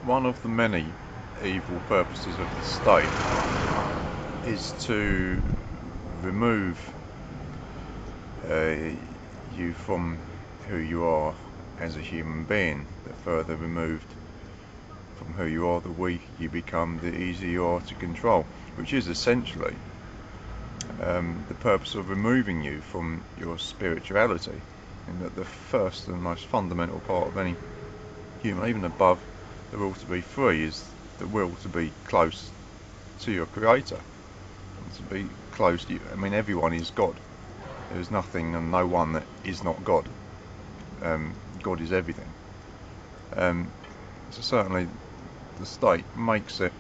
one of the many evil purposes of the state is to remove you from who you are as a human being. The further removed from who you are, the weaker you become, the easier you are to control, which is essentially the purpose of removing you from your spirituality, and that the first and most fundamental part of any human, even above the will to be free, is the will to be close to your creator, and to be close to you. I mean, everyone is God. There is nothing and no one that is not God. God is everything. So certainly the state makes it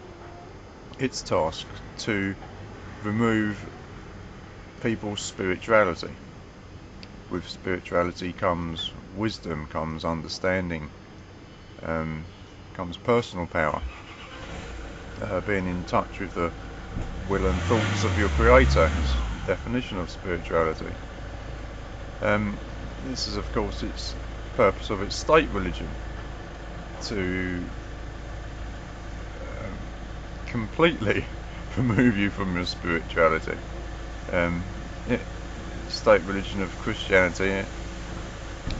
its task to remove people's spirituality. With spirituality comes wisdom, comes understanding, comes personal power, being in touch with the will and thoughts of your creator is the definition of spirituality. This is of course its purpose of its state religion, to completely remove you from your spirituality. State religion of Christianity, it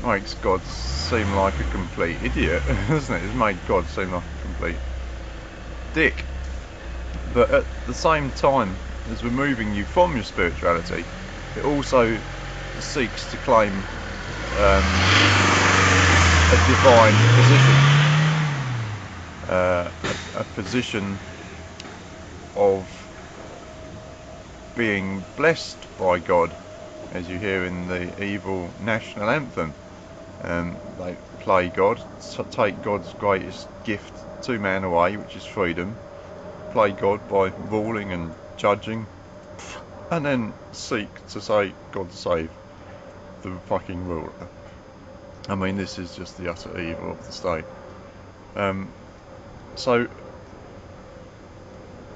makes God seem like a complete idiot, doesn't it? It's made God seem like a complete dick. But at the same time as removing you from your spirituality, it also seeks to claim a divine position, a position of being blessed by God, as you hear in the evil national anthem. They play God, take God's greatest gift to man away, which is freedom, play God by ruling and judging, and then seek to say God save the fucking ruler. I mean, this is just the utter evil of the state. So,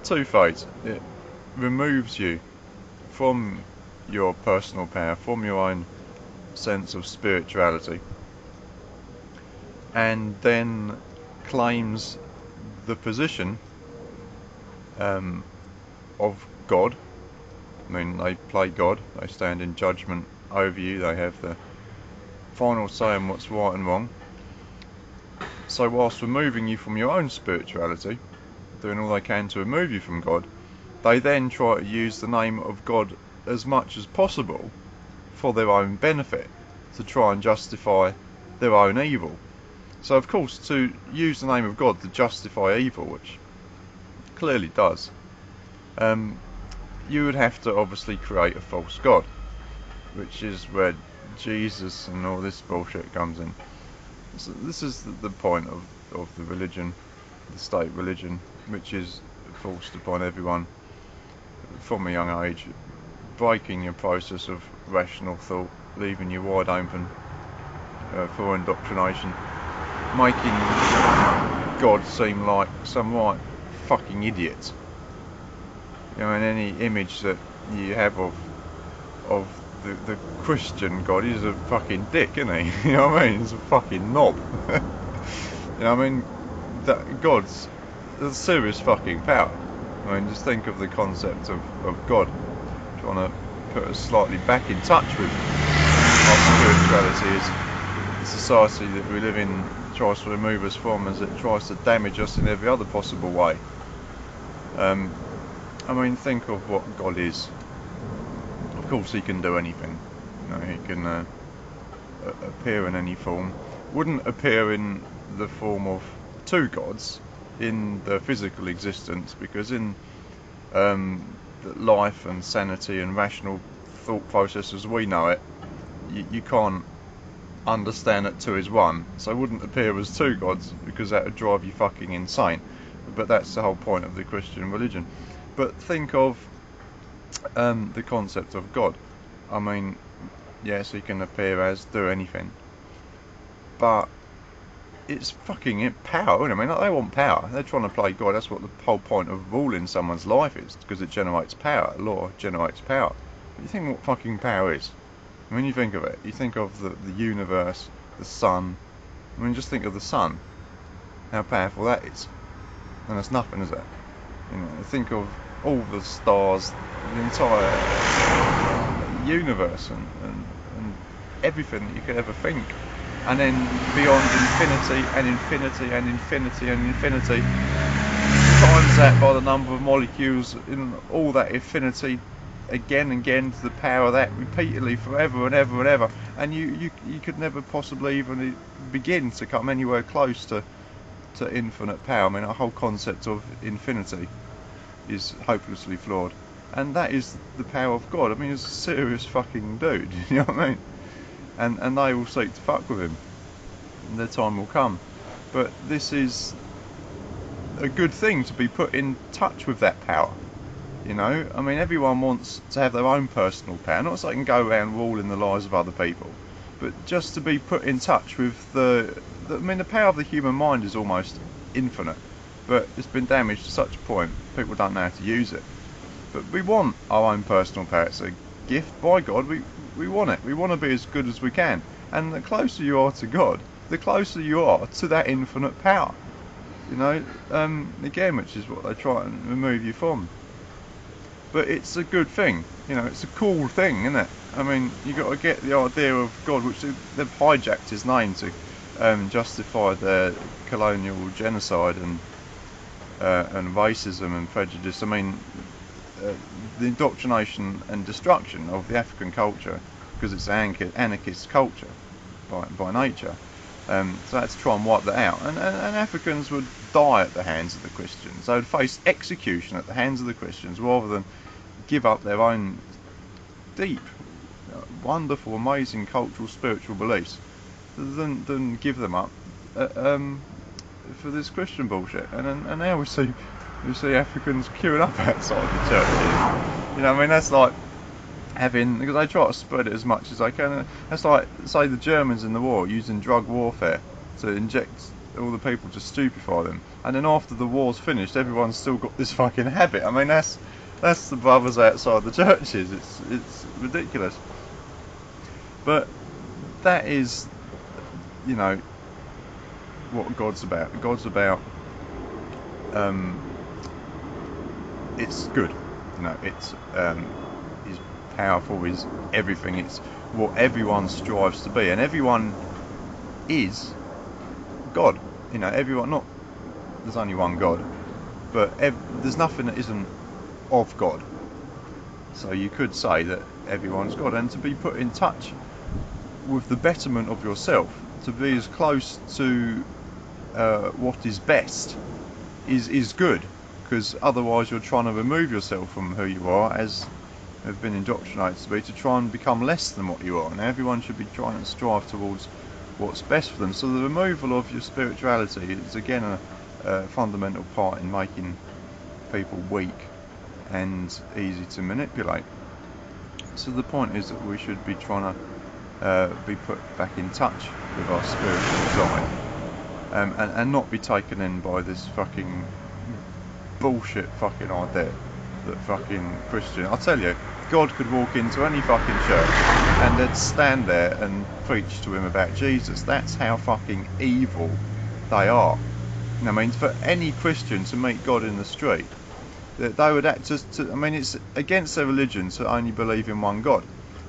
two fates. It removes you from your personal power, from your own sense of spirituality, and then claims the position of God. I mean, they play God, they stand in judgment over you, they have the final say on what's right and wrong. So whilst removing you from your own spirituality, doing all they can to remove you from God, they then try to use the name of God as much as possible for their own benefit, to try and justify their own evil. So of course, to use the name of God to justify evil, which clearly does, you would have to obviously create a false God, which is where Jesus and all this bullshit comes in. So this is the point of the religion, the state religion, which is forced upon everyone from a young age, breaking your process of rational thought, leaving you wide open for indoctrination, making God seem like some right fucking idiot. You know, and any image that you have of the Christian God, he's a fucking dick, isn't he? You know what I mean? He's a fucking knob. You know what I mean? That God's a serious fucking power. I mean, just think of the concept of God, trying to put us slightly back in touch with our spirituality, as the society that we live in tries to remove us from, as it tries to damage us in every other possible way. I mean, think of what God is. Of course, he can do anything. You know, he can appear in any form. Wouldn't appear in the form of two gods in the physical existence, because in life and sanity and rational thought process as we know it, you can't understand that two is one. So wouldn't appear as two gods, because that would drive you fucking insane. But that's the whole point of the Christian religion. But think of the concept of God. I mean, yes, he can appear as, do anything, but it's fucking power, isn't it? I mean, they want power. They're trying to play God. That's what the whole point of ruling someone's life is, because it generates power. Law generates power. But you think what fucking power is? I mean, you think of it. You think of the universe, the sun. I mean, just think of the sun. how powerful that is. And it's nothing, is it? You know, think of all the stars, the entire universe, and everything that you could ever think. And then beyond infinity and infinity and infinity and infinity, times that by the number of molecules in all that infinity, again and again to the power of that, repeatedly, forever and ever and ever. And you could never possibly even begin to come anywhere close to infinite power. I mean, our whole concept of infinity is hopelessly flawed. And that is the power of God. I mean, he's a serious fucking dude, you know what I mean? And they will seek to fuck with him. And their time will come. But this is a good thing, to be put in touch with that power. You know, I mean, everyone wants to have their own personal power, not so they can go around ruling the lives of other people, but just to be put in touch with I mean, the power of the human mind is almost infinite, but it's been damaged to such a point people don't know how to use it. But we want our own personal power. It's a gift by God. We want it. We want to be as good as we can. And the closer you are to God, the closer you are to that infinite power. You know, again, which is what they try and remove you from. But it's a good thing. You know, it's a cool thing, isn't it? I mean, you got to get the idea of God, which they've hijacked his name to justify their colonial genocide and racism and prejudice. I mean, the indoctrination and destruction of the African culture, because it's an anarchist culture by nature. So that's to try and wipe that out. And Africans would die at the hands of the Christians. They would face execution at the hands of the Christians rather than give up their own deep, wonderful, amazing cultural, spiritual beliefs, than give them up for this Christian bullshit. And now we see Africans queuing up outside the churches. You know, I mean, that's like having, because they try to spread it as much as they can. That's like, say, the Germans in the war using drug warfare to inject all the people to stupefy them, and then after the war's finished, everyone's still got this fucking habit. I mean, that's the brothers outside the churches. It's ridiculous. But that is, you know, what God's about. God's about, it's good. You know, it's He's powerful, is everything. It's what everyone strives to be, and everyone is God. You know, everyone, not, there's only one God, but there's nothing that isn't of God. So you could say that everyone's God, and to be put in touch with the betterment of yourself, to be as close to what is best, is good, because otherwise you're trying to remove yourself from who you are, as have been indoctrinated to be, to try and become less than what you are. And everyone should be trying to strive towards what's best for them. So the removal of your spirituality is again a fundamental part in making people weak and easy to manipulate. So the point is that we should be trying to be put back in touch with our spiritual side, and not be taken in by this fucking bullshit fucking idea that fucking Christian. I'll tell you, God could walk into any fucking church and they'd stand there and preach to him about Jesus. That's how fucking evil they are. I mean, for any Christian to meet God in the street, they would act I mean, it's against their religion to only believe in one God.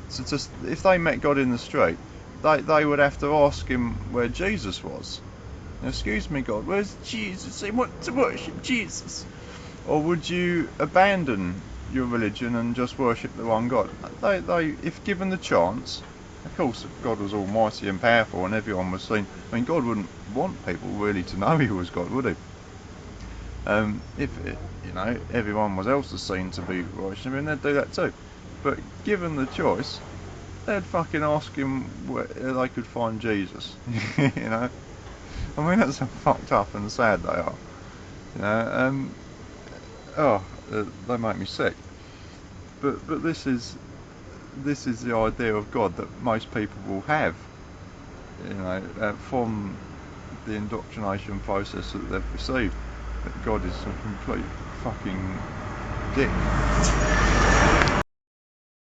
So just, if they met God in the street, they would have to ask him where Jesus was. Now, excuse me, God, where's Jesus? They want to worship Jesus. Or would you abandon your religion and just worship the one God? They, if given the chance, of course, if God was almighty and powerful and everyone was seen, I mean, God wouldn't want people really to know he was God, would he? If you know, everyone else was seen to be worshipping him, they'd do that too. But given the choice, they'd fucking ask him where they could find Jesus. You know, I mean, that's how fucked up and sad they are. You know, they make me sick. But this is the idea of God that most people will have. You know, from the indoctrination process that they've received, that God is a complete fucking dick.